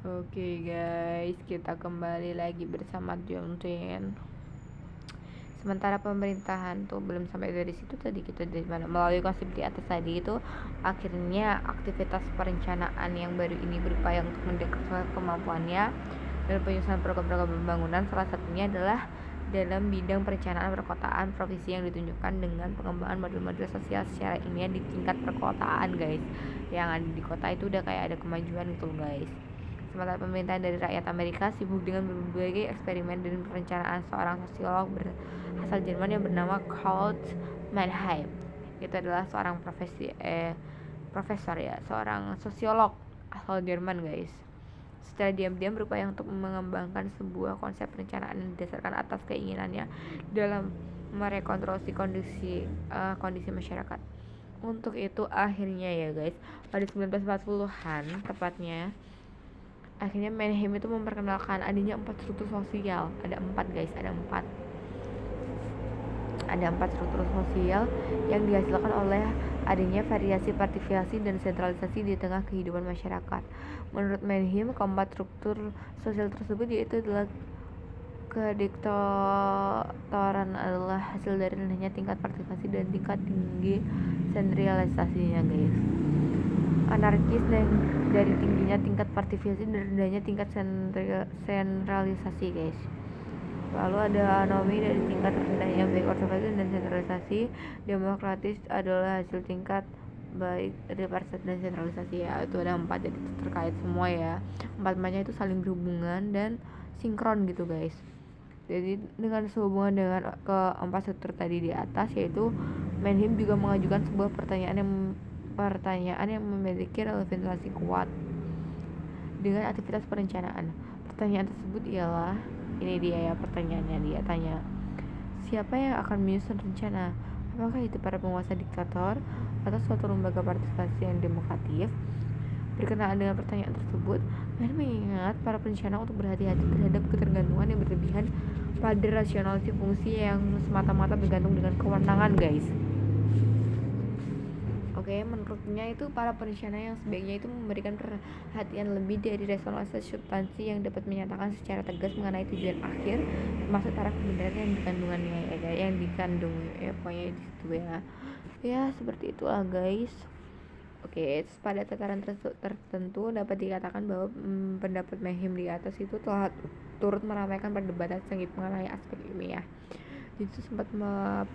Oke guys, kita kembali lagi bersama Jonten. Sementara pemerintahan tuh belum sampai dari situ, tadi kita dari mana melalui konsep di atas tadi itu, akhirnya aktivitas perencanaan yang baru ini berupaya untuk mendekatkan kemampuannya dan penyusunan program-program pembangunan. Salah satunya adalah dalam bidang perencanaan perkotaan provinsi yang ditunjukkan dengan pengembangan model-model sosial secara ilmiah di tingkat perkotaan guys. Yang ada di kota itu udah kayak ada kemajuan gitu guys. Sementara pemerintahan dari rakyat Amerika sibuk dengan berbagai eksperimen dan perencanaan seorang sosiolog asal Jerman yang bernama Kurt Mannheim. Itu adalah seorang profesor ya, seorang sosiolog asal Jerman guys. Secara diam-diam berupaya untuk mengembangkan sebuah konsep perencanaan didasarkan atas keinginannya dalam merekonstruksi kondisi masyarakat. Untuk itu akhirnya ya guys, pada 1940-an tepatnya, akhirnya Mannheim itu memperkenalkan adanya 4 struktur sosial. Ada 4 guys, ada 4 struktur sosial yang dihasilkan oleh adanya variasi partisipasi dan sentralisasi di tengah kehidupan masyarakat. Menurut Mannheim, keempat struktur sosial tersebut yaitu adalah kediktatoran adalah hasil dari rendahnya tingkat partisipasi dan tingkat tinggi sentralisasinya guys. Anarkis dan dari tingginya tingkat partisipasi dan rendahnya tingkat sentralisasi guys. Lalu ada anomi dari tingkat rendahnya baik konservatif dan sentralisasi. Demokratis adalah hasil tingkat baik representasi dan sentralisasi ya. Itu ada 4, jadi itu terkait semua ya. 4-empatnya itu saling berhubungan dan sinkron gitu guys. Jadi dengan sehubungan dengan keempat struktur tadi di atas, yaitu Mannheim juga mengajukan sebuah pertanyaan yang memiliki relevansi kuat dengan aktivitas perencanaan. Pertanyaan tersebut ialah, ini dia ya pertanyaannya, dia tanya, siapa yang akan menyusun rencana? Apakah itu para penguasa diktator atau suatu lembaga partisipasi yang demokratif? Berkenaan dengan pertanyaan tersebut, Mannheim mengingat para perencana untuk berhati-hati terhadap ketergantungan yang berlebihan pada rasionalisasi fungsi yang semata-mata bergantung dengan kewenangan guys. Oke, menurutnya itu para perencana yang sebaiknya itu memberikan perhatian lebih dari rasionalisasi substansi yang dapat menyatakan secara tegas mengenai tujuan akhir, termasuk taraf kebenaran yang dikandungannya yang dikandung ya, pokoknya di situ ya. Ya, seperti itulah guys. Oke, pada tataran tertentu dapat dikatakan bahwa pendapat Mannheim di atas itu telah turut meramaikan perdebatan sengit mengenai aspek ilmiah. Jadi itu sempat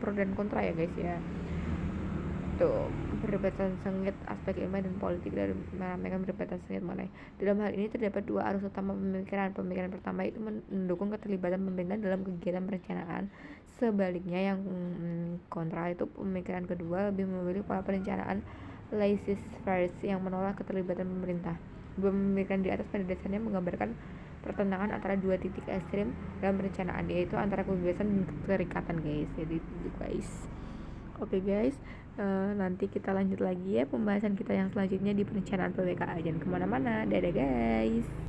pro dan kontra ya guys ya. Tuh, perdebatan sengit aspek ilmiah dan politik dari meramaikan perdebatan sengit mengenai. Dalam hal ini terdapat 2 arus utama pemikiran. Pemikiran pertama itu mendukung keterlibatan pemerintah dalam kegiatan perencanaan. Sebaliknya yang kontra itu pemikiran kedua lebih memilih pola perencanaan laissez-faire yang menolak keterlibatan pemerintah. Dua pemikiran di atas pada dasarnya menggambarkan pertentangan antara dua titik ekstrim dalam perencanaan, yaitu antara kebebasan dan keterikatan guys. Jadi itu guys. Oke guys, nanti kita lanjut lagi ya pembahasan kita yang selanjutnya di perencanaan PWKA. Jangan kemana-mana. Dadah guys.